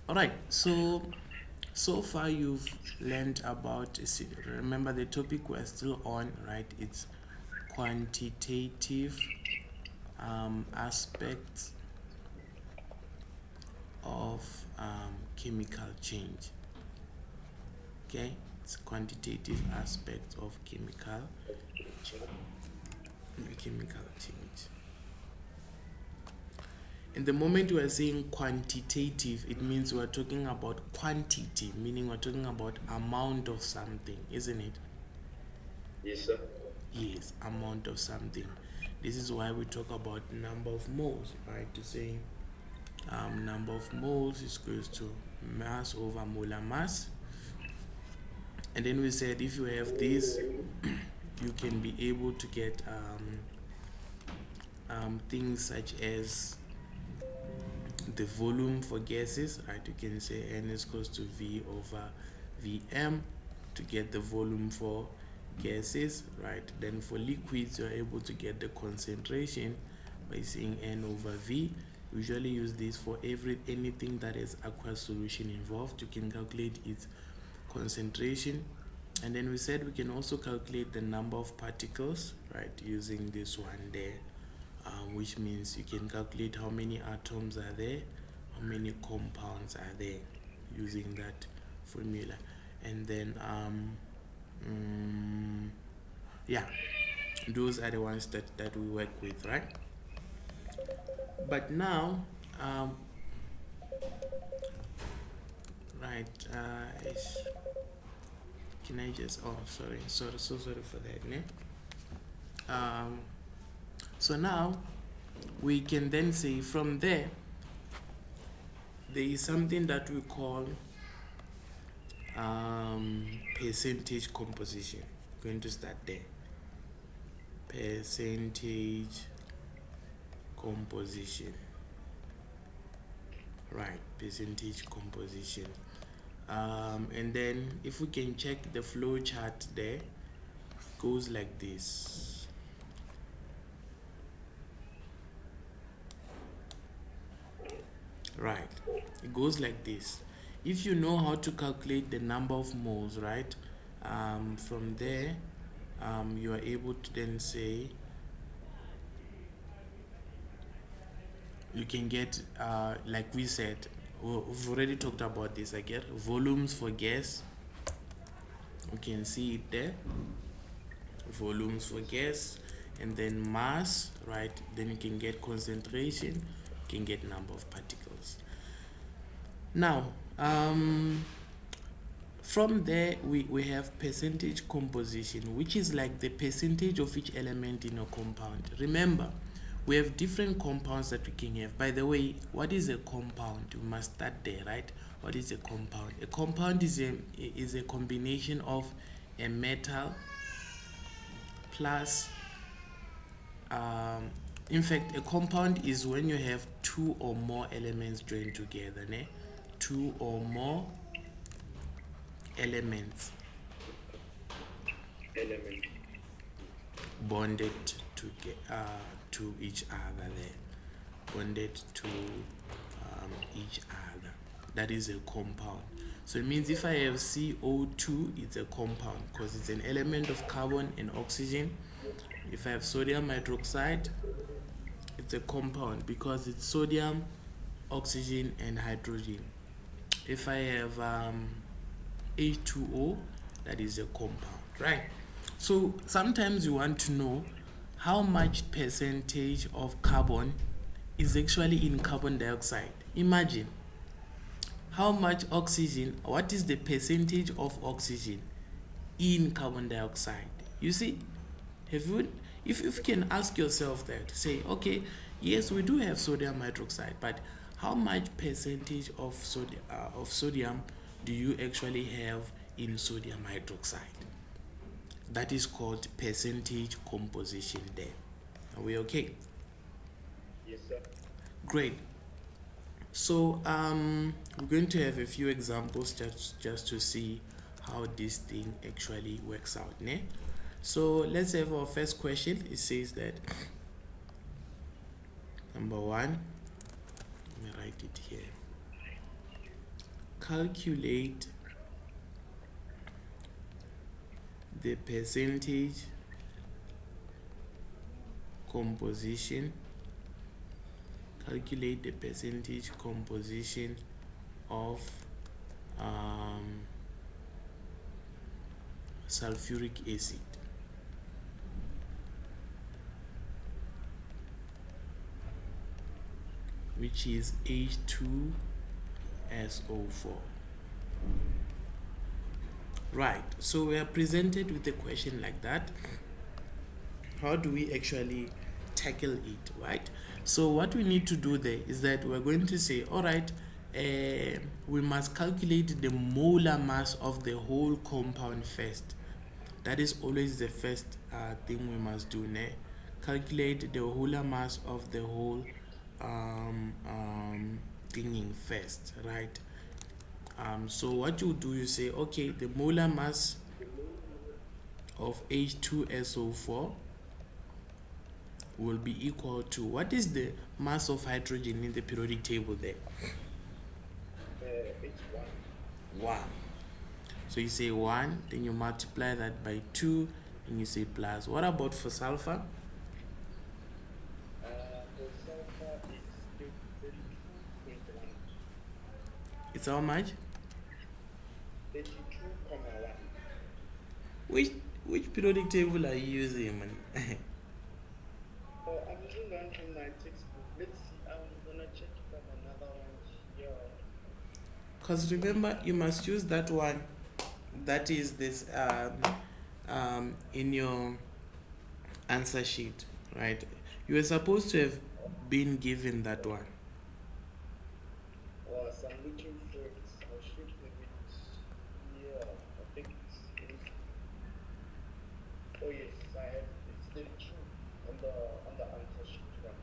All right, so far you've learned about, remember the topic we're still on, right? It's quantitative aspects of chemical change. Okay, it's quantitative aspects of chemical change. In the moment we are saying quantitative, it means we're talking about quantity, meaning we're talking about amount of something, isn't it? Yes, sir. Yes, amount of something. This is why we talk about number of moles, right? To say number of moles is equals to mass over molar mass. And then we said if you have this, you can be able to get things such as the volume for gases, right? You can say N is equals to V over Vm to get the volume for gases, right? Then for liquids, you're able to get the concentration by saying N over V. Usually use this for anything that is aqueous solution involved. You can calculate its concentration. And then we said we can also calculate the number of particles, right, using this one there, which means you can calculate how many atoms are there, how many compounds are there, using that formula. And then yeah, those are the ones that we work with, right? But now um, right, can I just, oh sorry, so sorry for that, ne? um, so now we can then say from there there is something that we call percentage composition. Going to start there. Percentage composition. Right, percentage composition. And then if we can check the flow chart there, goes like this. Right, it goes like this. If you know how to calculate the number of moles, right, from there you are able to then say you can get like we said, we've already talked about this. I get volumes for gas, you can see it there, volumes for gas, and then mass, right? Then you can get concentration, you can get number of particles. Now from there we have percentage composition, which is like the percentage of each element in a compound. Remember, we have different compounds that we can have. By the way, what is a compound? We must start there, right? What is a compound? A compound is a combination of a metal plus in fact, a compound is when you have two or more elements joined together, ne? Two or more elements Element. bonded to each other there, bonded to each other. That is a compound. So it means if I have CO2, it's a compound because it's an element of carbon and oxygen. If I have sodium hydroxide, it's a compound because it's sodium, oxygen, and hydrogen. If I have H2O, that is a compound, right? So sometimes you want to know how much percentage of carbon is actually in carbon dioxide. Imagine how much oxygen, what is the percentage of oxygen in carbon dioxide? You see, have you, if you can ask yourself that, say, okay, yes, we do have sodium hydroxide, but how much percentage of sodium do you actually have in sodium hydroxide? That is called percentage composition there. Are we okay? Yes, sir. Great. So we're going to have a few examples just to see how this thing actually works out. Ne? So let's have our first question. It says that number one, let me write it here. calculate the percentage composition of sulfuric acid. Which is H2SO4. Right, so we are presented with a question like that. How do we actually tackle it, right? So what we need to do there is that we're going to say, all right, we must calculate the molar mass of the whole compound first. That is always the first thing we must do. Calculate the molar mass of the whole thingy first, right? So what you do, you say, okay, the molar mass of H2SO4 will be equal to, what is the mass of hydrogen in the periodic table there? It's 1. So you say 1, then you multiply that by 2, and you say plus. What about for sulfur? For sulfur, it's 32.1. It's how much? 32.1. Which periodic table are you using, man? Oh, I'm using one from my textbook. Let's see. I'm gonna check if I have another one here. Because remember, you must use that one. That is this in your answer sheet, right? You were supposed to have been given that one. Oh, so I'm looking for it. I should have it. Yeah, I think it's. Oh yes, I have. It's 32 on the answer sheet one.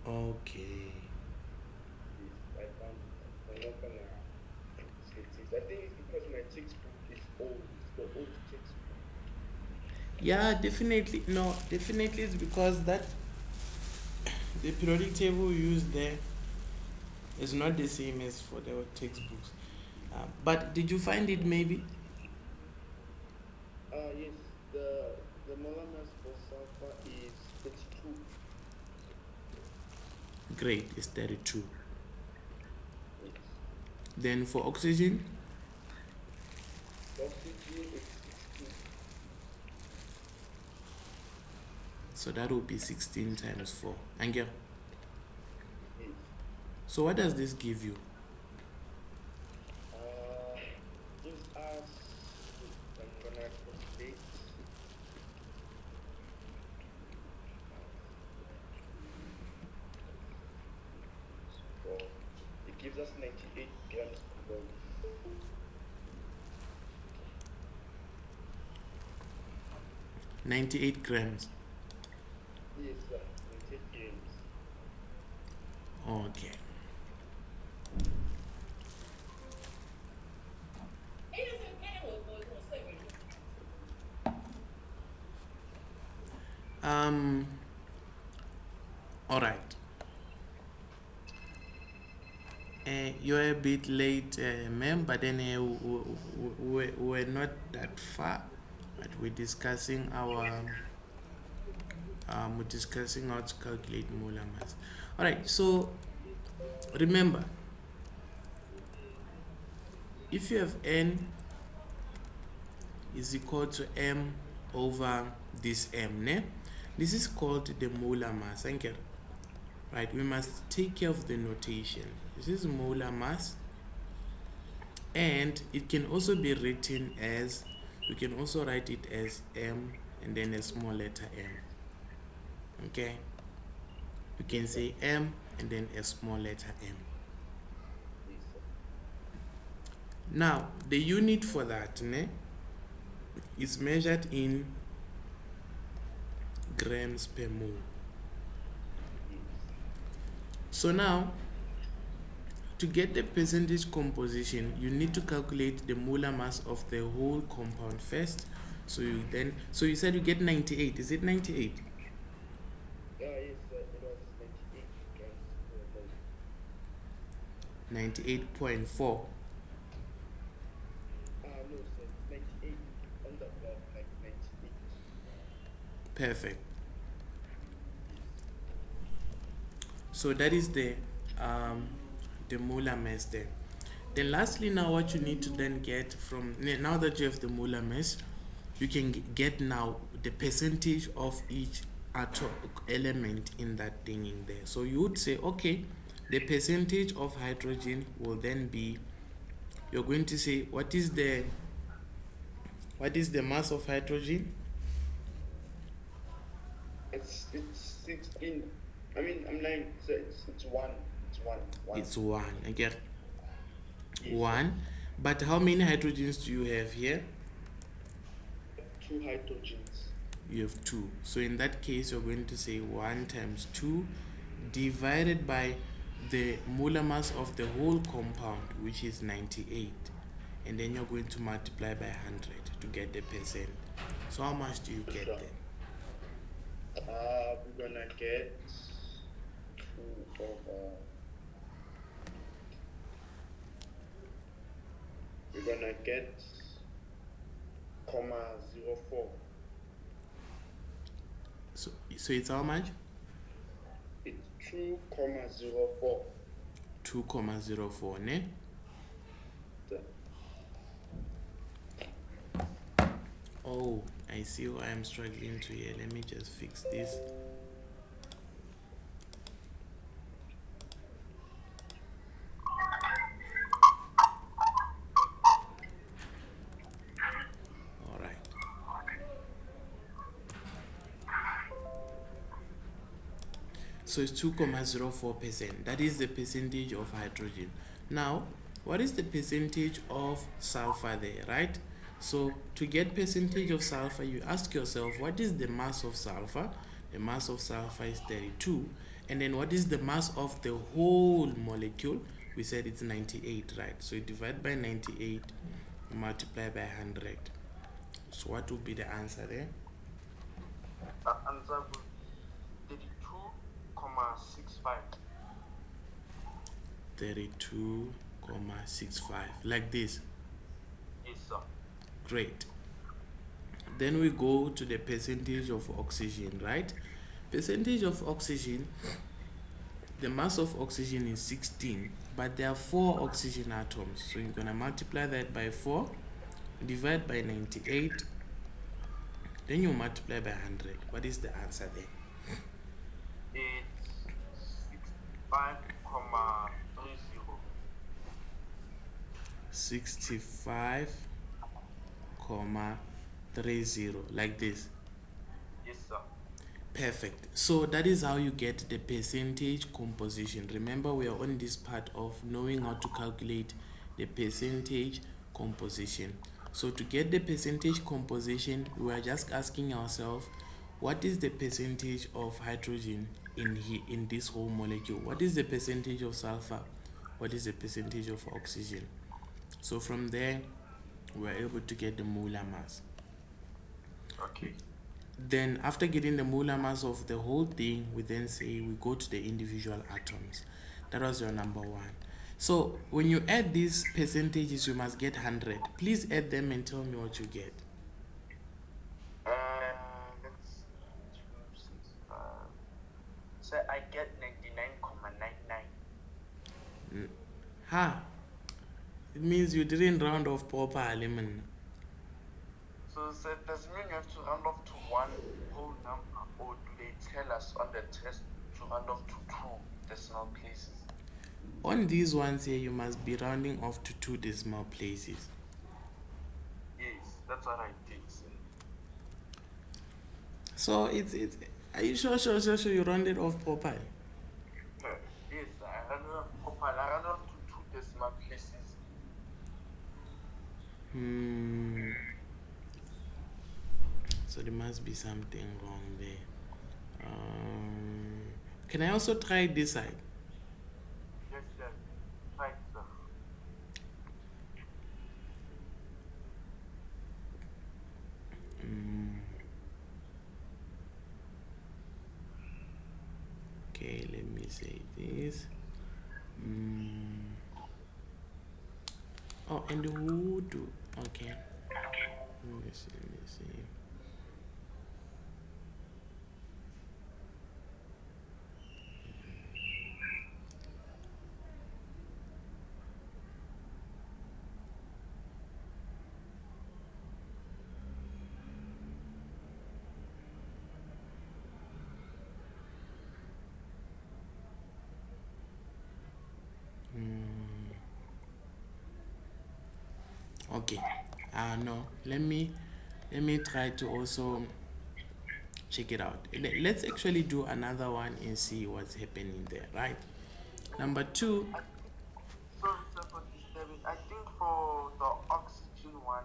Okay. Yes, I found it. I'm not gonna. I think it's because my textbook is old. It's the old textbook. Yeah, definitely. No, definitely it's because that the periodic table used there is not the same as for the textbooks. But did you find it maybe? Yes, the molar mass for sulfur is 32. Great, it's 32. Yes. Then for oxygen? Oxygen is 16. So that will be 16 times 4. Angel? Yes. So what does this give you? Gives us. I'm gonna calculate. So it gives us 98 grams per volume. 98 grams. Yes, sir. 98 grams. Okay. All right. You're a bit late, ma'am, but then we're not that far. But we're discussing how to calculate molar mass. All right. So remember, if you have N is equal to M over this M, this is called the molar mass. Right, we must take care of the notation. This is molar mass, and it can also be written as, we can also write it as M and then a small letter m. Okay, we can say M and then a small letter m. Now the unit for that is measured in grams per mole. So now, to get the percentage composition, you need to calculate the molar mass of the whole compound first. So you said you get 98. Is it 98? Yes, it was 98 grams per 98.4. No, sir. 98 on the dot, like 98. Perfect. Yes. So that is the molar mass there. Then lastly, now what you need to then get from now that you have the molar mass, you can get now the percentage of each atom element in that thing in there. So you would say, okay, the percentage of hydrogen will then be, you're going to say what is the mass of hydrogen? It's 16. I mean, I'm lying. So it's one. It's one. One. It's 1. Again, Yes, sir. 1. But how many hydrogens do you have here? 2 hydrogens. You have 2. So in that case, you're going to say 1 times 2 divided by the molar mass of the whole compound, which is 98. And then you're going to multiply by 100 to get the percent. So how much do you get Sure. then? We're gonna get 2 over. We're gonna get 0.04. So it's how much? It's 2.04. 2,04, ne? Sir. Oh, I see why I'm struggling to here. Let me just fix this. All right. So it's 2,04%. That is the percentage of hydrogen. Now, what is the percentage of sulfur there, right? So to get percentage of sulfur, you ask yourself, what is the mass of sulfur? The mass of sulfur is 32. And then what is the mass of the whole molecule? We said it's 98, right? So you divide by 98, multiply by 100. So what would be the answer there? Answer would be 32.65. 32,65, like this. Yes, sir. Great. Then we go to the percentage of oxygen, right? Percentage of oxygen, the mass of oxygen is 16, but there are 4 oxygen atoms. So you're going to multiply that by 4, divide by 98, then you multiply by 100. What is the answer there? It's 65.30. 65,30, like this. Yes, sir. Perfect. So that is how you get the percentage composition. Remember, we are on this part of knowing how to calculate the percentage composition. So to get the percentage composition, we are just asking ourselves, what is the percentage of hydrogen in this whole molecule? What is the percentage of sulfur? What is the percentage of oxygen? So from there, we are able to get the molar mass. Okay. Then after getting the molar mass of the whole thing, we then say we go to the individual atoms. That was your number 1. So when you add these percentages, you must get 100. Please add them and tell me what you get. Let's 265. So I get 99.99. Ha! It means you didn't round off properly, man. So does it mean you have to round off to one whole number, or do they tell us on the test to round off to 2 decimal places? On these ones here, you must be rounding off to 2 decimal places. Yes, that's what I did. Sir. So it's are you sure you rounded off properly? Yes, I rounded off properly. I rounded off to 2 decimal places. So there must be something wrong there. Can I also try this side? Yes, sir. Right, sir. Okay, let me say this. Oh, and who do? Okay. Let me see. Let me see. Okay. No. Let me try to also check it out. Let's actually do another one and see what's happening there, right? Number two. I think, sorry sir for disturbing. I think for the oxygen one,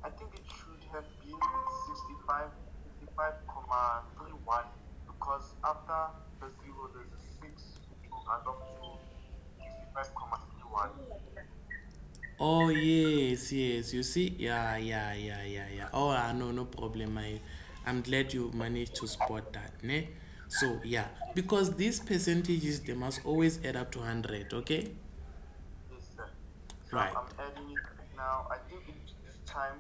I think it should have been 65.31 because after the zero there's a 6 to round off to 65.31. Oh yes, yes. You see, yeah, yeah, yeah, yeah, yeah. Oh, no, no problem. I'm glad you managed to spot that, ne? So yeah, because these percentages they must always add up to 100. Okay, Yes, sir. So right. I'm adding it right now. I think this time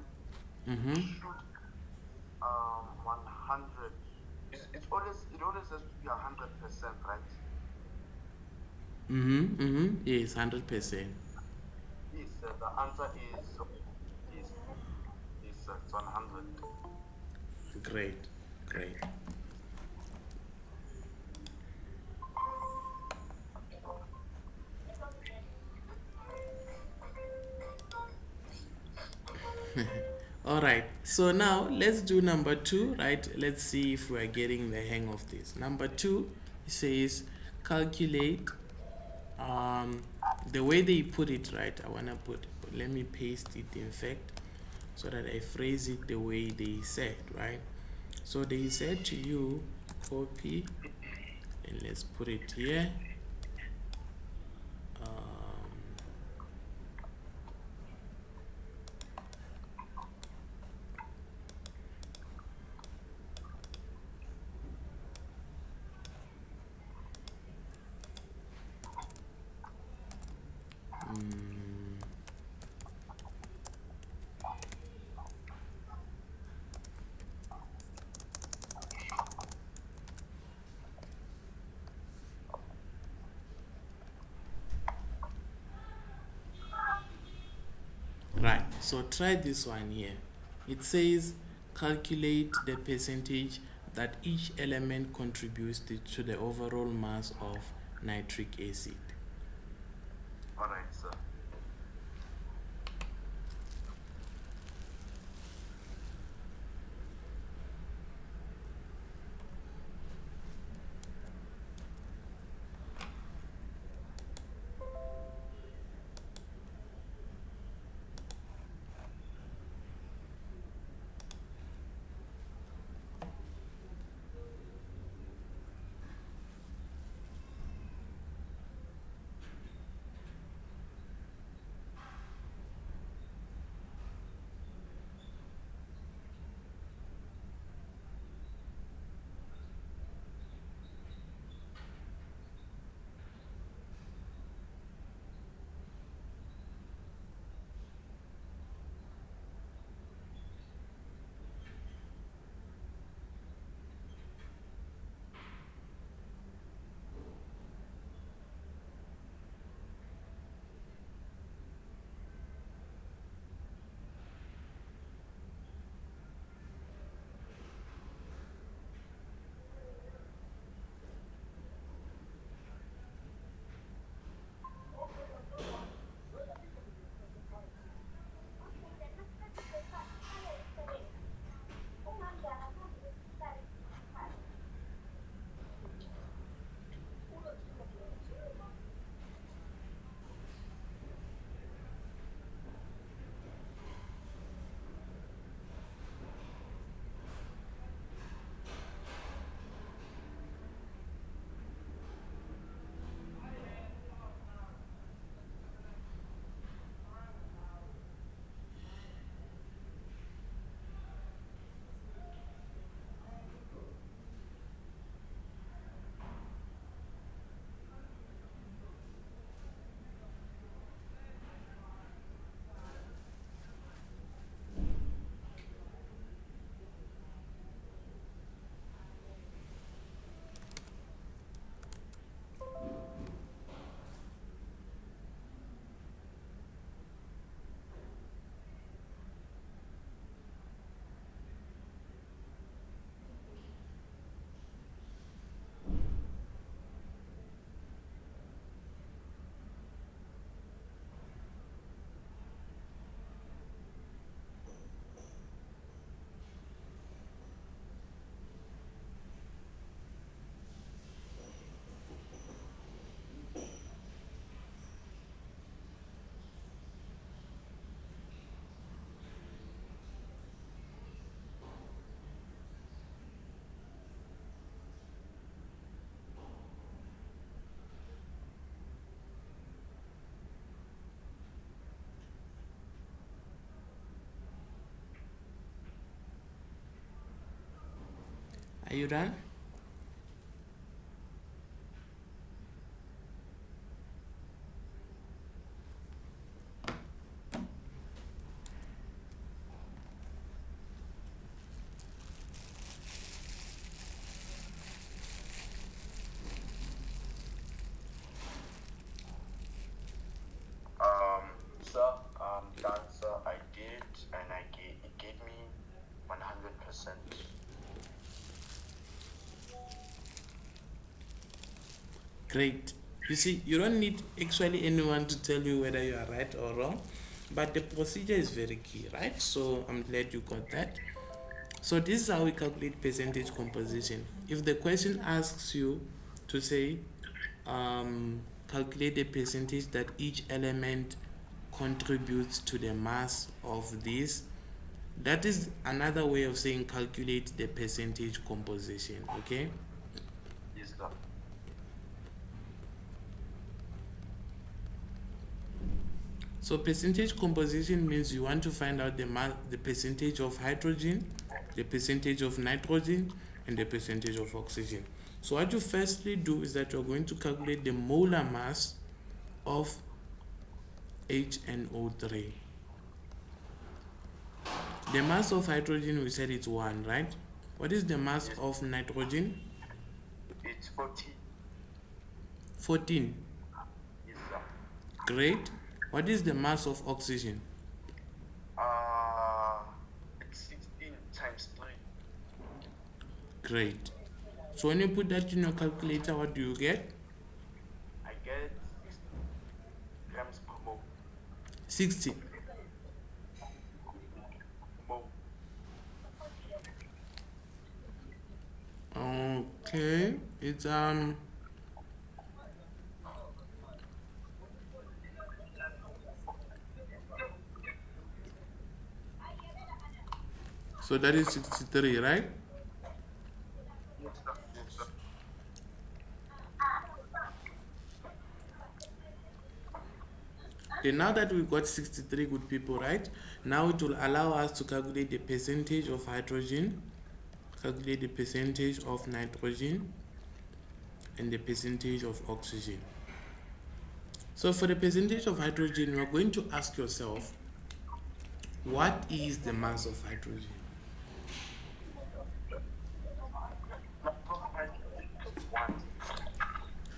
it Mm-hmm. should 100. It always has to be 100%, right? Mm-hmm. Mm-hmm. Yes, 100%. Yes, sir. The answer is yes, yes, sir. It's 100. Great, great. All right. So now let's do number two, right? Let's see if we're getting the hang of this. Number two says calculate. The way they put it, right? I wanna put. Let me paste it. In fact, so that I phrase it the way they said, right? So they said to you, copy, and let's put it here. Um, mm, right. So try this one here. It says calculate the percentage that each element contributes to the overall mass of nitric acid. All right, sir. Are you done? Sir, the answer I did, and it gave me 100%. Great. You see, you don't need actually anyone to tell you whether you are right or wrong, but the procedure is very key, right? So I'm glad you got that. So this is how we calculate percentage composition. If the question asks you to say, calculate the percentage that each element contributes to the mass of this, that is another way of saying calculate the percentage composition, okay? Yes, sir. So percentage composition means you want to find out the percentage of hydrogen, the percentage of nitrogen, and the percentage of oxygen. So what you firstly do is that you're going to calculate the molar mass of HNO3. The mass of hydrogen, we said it's 1, right? What is the mass of nitrogen? It's 14. 14. Yes, sir. Great. What is the mass of oxygen? It's 16 times 3. Great. So when you put that in your calculator, what do you get? I get 60 grams per mole. 60. Mole. Okay. It's so that is 63, right? Yes, sir. Yes, sir. Okay, now that we've got 63 good people, right? Now it will allow us to calculate the percentage of hydrogen, calculate the percentage of nitrogen, and the percentage of oxygen. So for the percentage of hydrogen, you are going to ask yourself, what is the mass of hydrogen?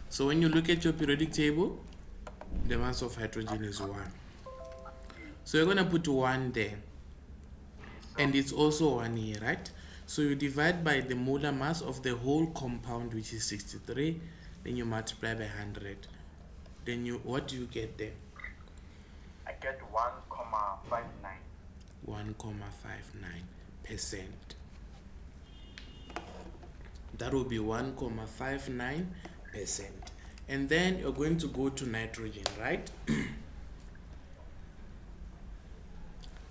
So when you look at your periodic table, the mass of hydrogen is 1. So you're going to put 1 there. And it's also 1 here, right? So you divide by the molar mass of the whole compound, which is 63. Then you multiply by 100. Then what do you get there? I get 1,59. 1,59%. That will be 1,59%. And then you're going to go to nitrogen, right?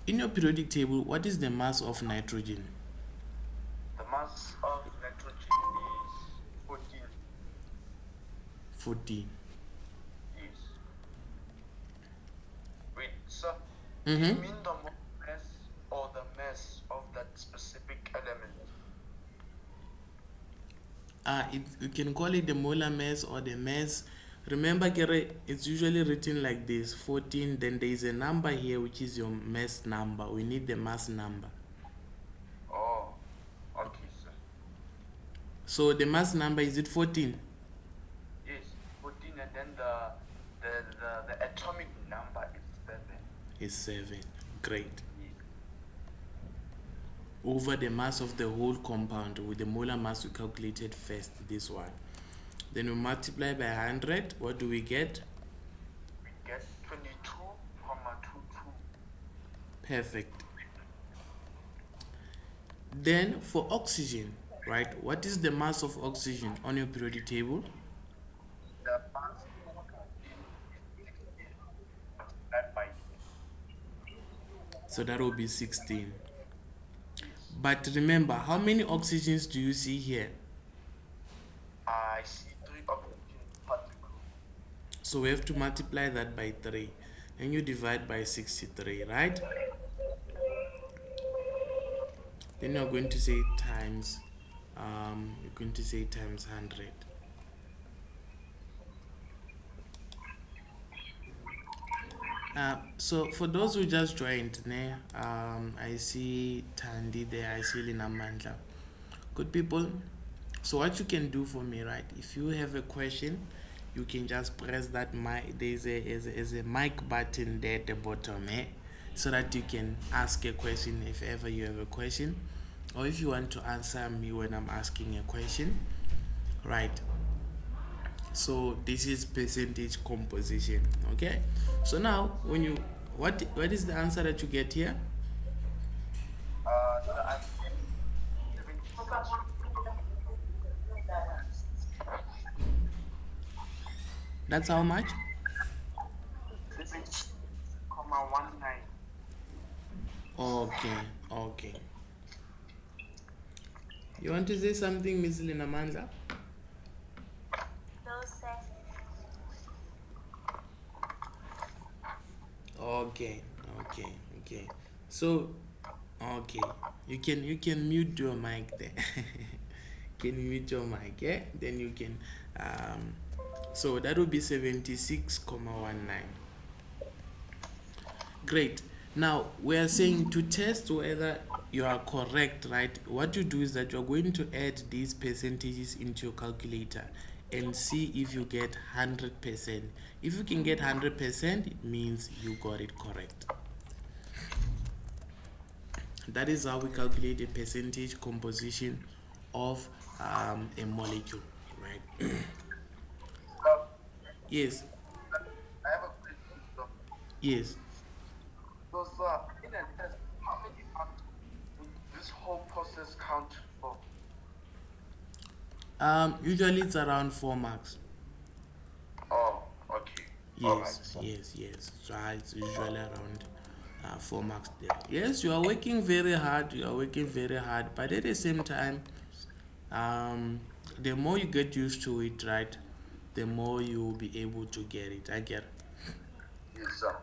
In your periodic table, what is the mass of nitrogen? The mass of nitrogen is 14. 14. Yes. Wait, sir. Mm-hmm. You mean the mass or the mass of that specific element? You can call it the molar mass or the mass. Remember, Gary, it's usually written like this: 14. Then there is a number here, which is your mass number. We need the mass number. Oh, okay, sir. So the mass number, is it 14? Yes, 14, and then the atomic number is 7. Is 7. Great. Yes. Over the mass of the whole compound with the molar mass we calculated first, this one. Then we multiply by 100. What do we get? We get 22,22. Perfect. Then for oxygen, right? What is the mass of oxygen on your periodic table? The mass is 16 multiplied by So that will be 16. But remember, how many oxygens do you see here? I see 3 oxygen particles. So we have to multiply that by 3. And you divide by 63, right? Then you're going to say times you're going to say times 100. So for those who just joined, I see Tandy there, I see Lina Mandla. Good people. So what you can do for me, right? If you have a question, you can just press that mic. There's a mic button there at the bottom, so that you can ask a question if ever you have a question, or if you want to answer me when I'm asking a question, right? So this is percentage composition. Okay. So now when you what is the answer that you get here? The answer is 76, That's how much? 76,19. Okay, okay. You want to say something, Miss Lina Mandla? No, sir. Okay, okay, okay. So, okay, you can mute your mic there. Can you mute your mic? Yeah, then you can. So that would be 76,19. Great. Now we are saying to test whether you are correct, right? What you do is that you're going to add these percentages into your calculator and see if you get 100%. If you can get 100%, it means you got it correct. That is how we calculate the percentage composition of a molecule, right? Yes, I have a question. yes. So, in a test, how many marks would this whole process count for? Usually it's around 4 marks. Oh, okay. All right. Yes. So it's usually around 4 marks there. Yes, you are working very hard. But at the same time, the more you get used to it, right, the more you will be able to get it. I get it. Yes, sir.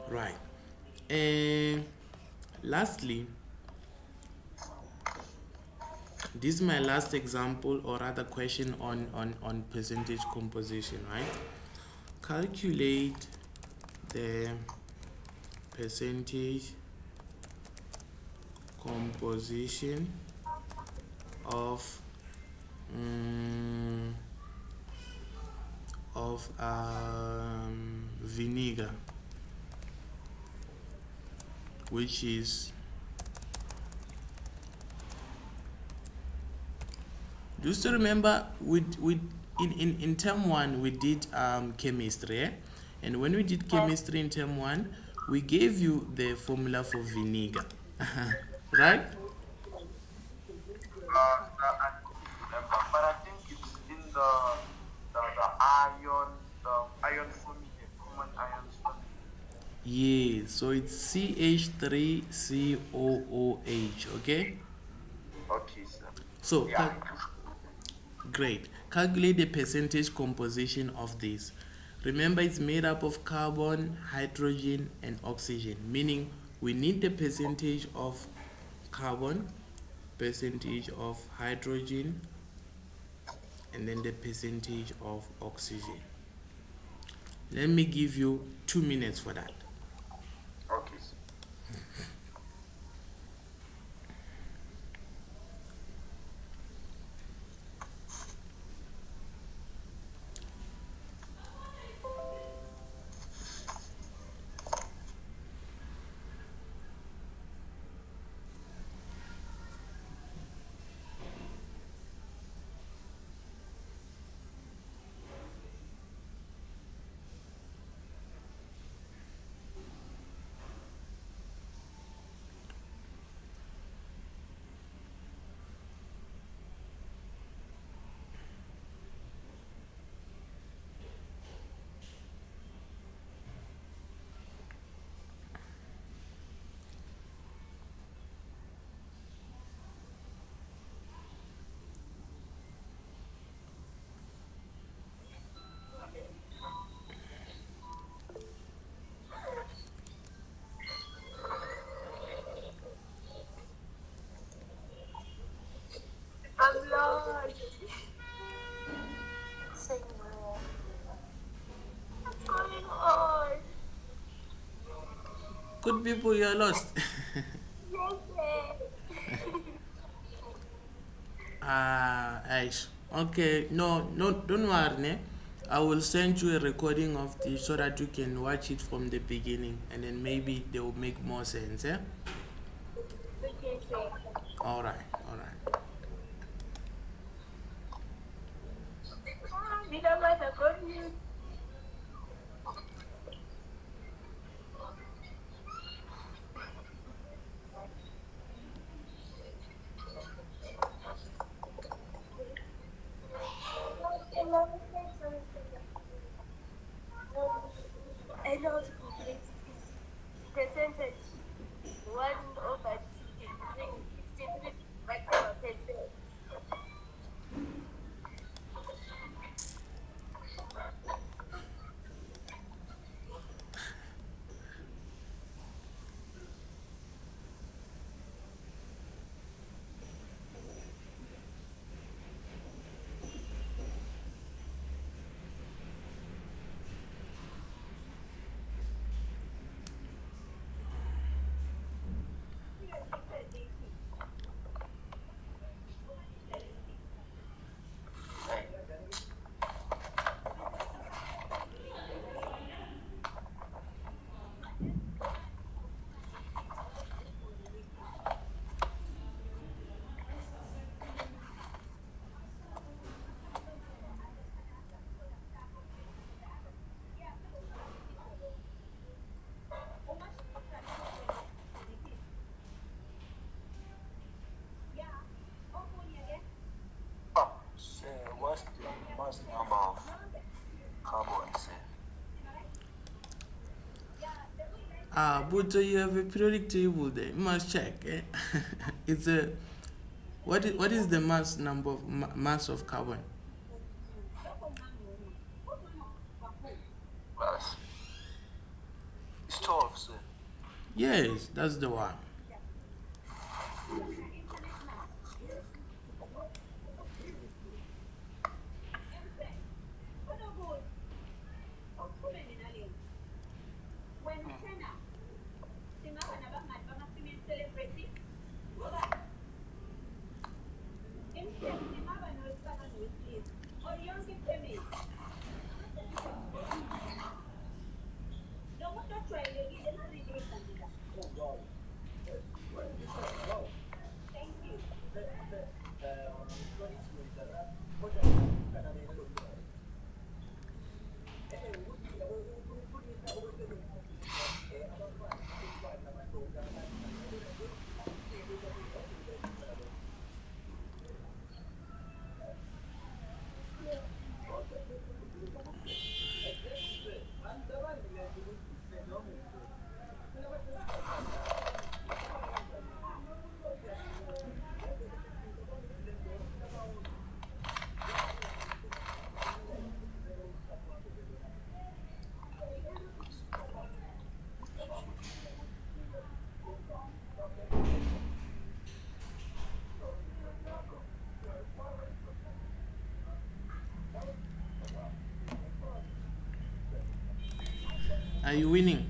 Right. And lastly, this is my last example or rather question on percentage composition, right? Calculate the percentage composition of vinegar, which is, just to remember, in term 1 we did chemistry, and when we did chemistry in term 1, we gave you the formula for vinegar. Right? I don't remember, but I think it's in the iron formula, common iron formula. Yeah, so it's CH3COOH. Okay, Okay, sir. so Yeah. great. Calculate the percentage composition of this. Remember, it's made up of carbon, hydrogen, and oxygen, meaning we need the percentage of carbon, percentage of hydrogen, and then the percentage of oxygen. Let me give you 2 minutes for that. Okay, sir. Good people, you're lost. Aish. Okay, no, don't worry, ne? I will send you a recording of this so that you can watch it from the beginning, and then maybe they will make more sense, eh? All right, all right. So what's the mass number of carbon, sir? But you have a periodic table there. You must check, eh? It's a what is the mass number of mass of carbon? Plus, it's 12, sir. Yes, that's the one. Are you winning?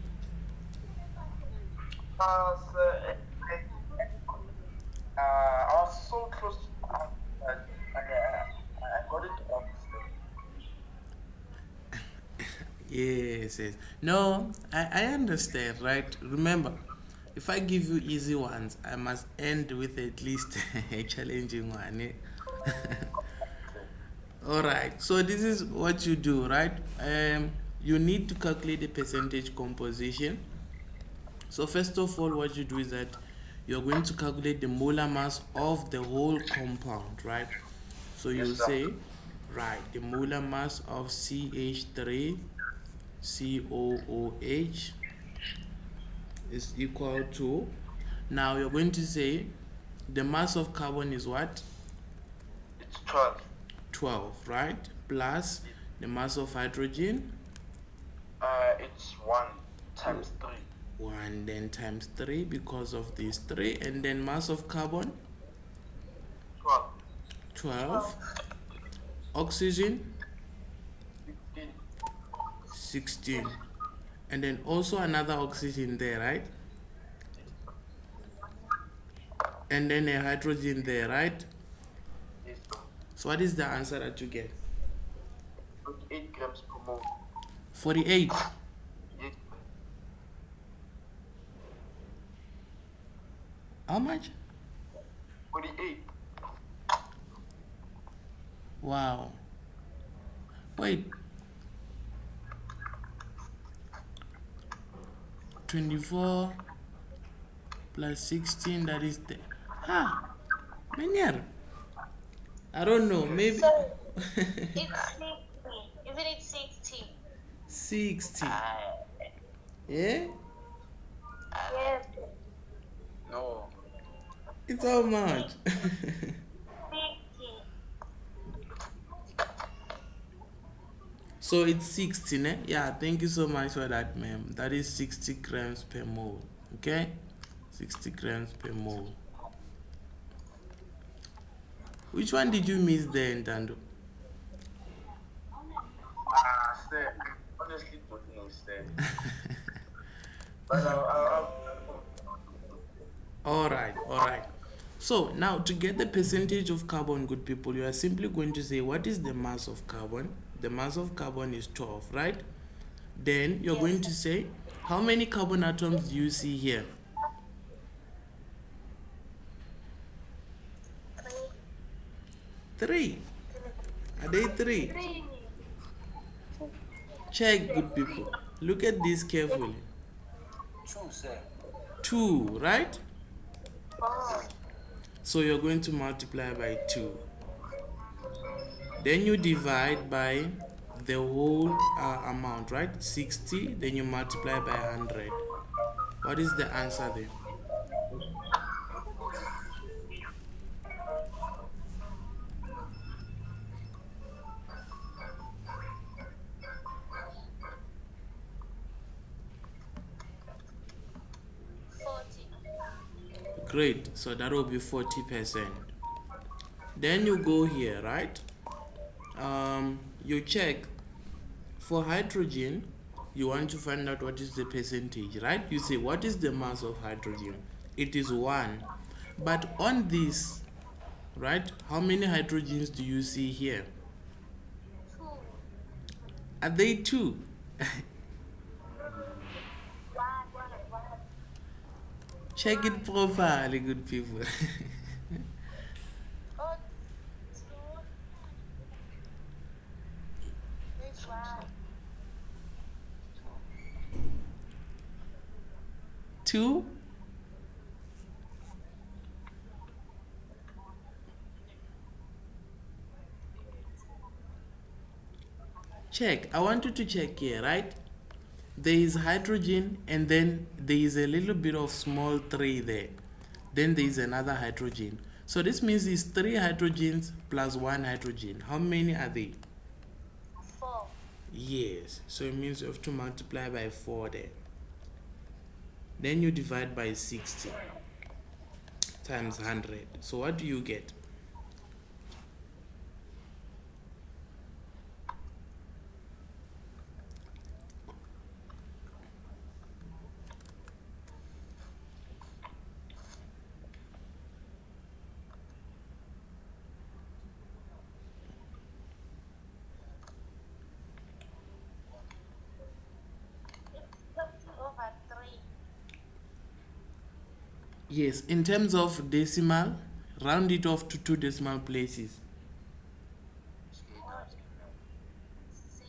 Sir, I was so close to I got it up. Yes, yes. No, I understand, right? Remember, if I give you easy ones, I must end with at least a challenging one. Eh? All right. So this is what you do, right? You need to calculate the percentage composition. So first of all, what you do is that you're going to calculate the molar mass of the whole compound, right? So you Yes, sir. say, right, the molar mass of CH3 COOH is equal to, now you're going to say the mass of carbon is what? It's 12. 12, right? Plus the mass of hydrogen, It's 1 times 3. 1, then times 3 because of these 3, and then mass of carbon, 12. 12. Oxygen, 16. 16. And then also another oxygen there, right? and then a hydrogen there, right? Yes, sir. So what is the answer that you get? 48 grams per mole. 48. Yes, How much? 48. Wow. Wait. 24 plus 16, that is the... Menier. I don't know, maybe... So it's 60. Isn't it 60? 60. Yeah? Yes. No. It's how much? 60. So it's 16, eh? Yeah, thank you so much for that, ma'am. That is 60 grams per mole. Okay? 60 grams per mole. Which one did you miss there, Ntando? Sir, honestly, don't know, sir. But I'll Alright. So now to get the percentage of carbon, good people, you are simply going to say what is the mass of carbon? The mass of carbon is 12, right? Then you're Yes. going to say how many carbon atoms do you see here? 3. Are they 3? 3. Check, good people. Look at this carefully. 2, sir. 2, right? 4. So you're going to multiply by 2. Then you divide by the whole amount, right? 60. Then you multiply by 100. What is the answer there? Great. So that will be 40%. Then you go here, right? You check for hydrogen. You want to find out what is the percentage, right? You say what is the mass of hydrogen? It is 1. But on this, right, how many hydrogens do you see here? 2. Are they 2? 1. Check it properly, good people. Oh, 2. Which one? 2? Check. I want you to check here, right? There is hydrogen and then there is a little bit of small 3 there. Then there is another hydrogen. So this means it's 3 hydrogens plus 1 hydrogen. How many are they? 4. Yes. So it means you have to multiply by 4 there. Then you divide by 60 times 100. So what do you get? Over 3. Yes, in terms of decimal, round it off to 2 decimal places.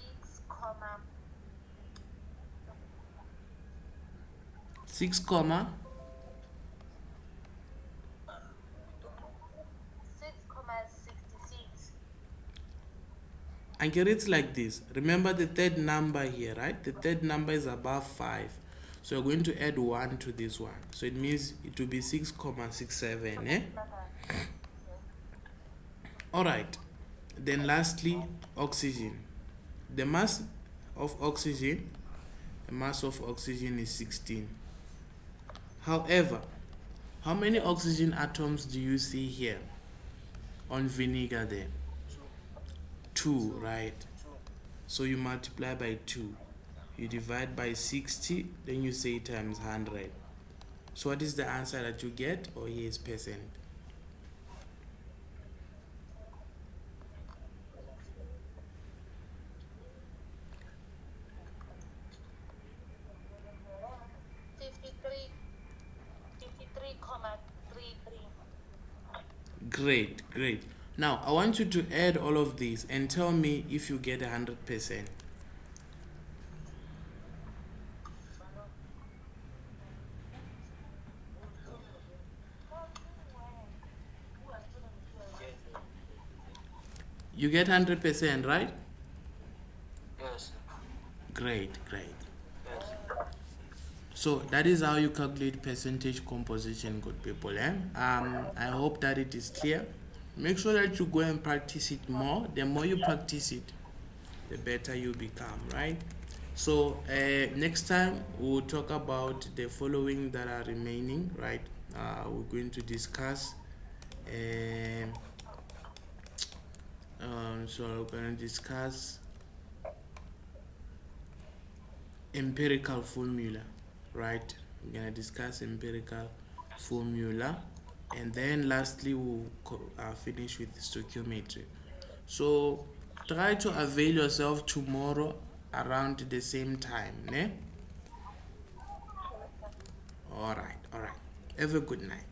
6, comma 6 comma 66. and get it like this. Remember the third number here, right? The third number is above 5. So you're going to add 1 to this one. So it means it will be 6,67, eh? Alright. Then lastly, oxygen. The mass of oxygen is 16. However, how many oxygen atoms do you see here on vinegar there? 2, right? So you multiply by 2. You divide by 60, then you say times 100. So what is the answer that you get? Or yes, percent? Fifty-three comma 33. Great, great. Now I want you to add all of these and tell me if you get 100%. You get 100%, right? Yes. Great, great. Yes. So that is how you calculate percentage composition, good people. I hope that it is clear. Make sure that you go and practice it more. The more you practice it, the better you become, right? So next time we'll talk about the following that are remaining, right? We're going to discuss. So we're going to discuss empirical formula, right? We're going to discuss empirical formula, and then lastly we'll finish with stoichiometry. So try to avail yourself tomorrow around the same time, ne? All right, all right. Have a good night.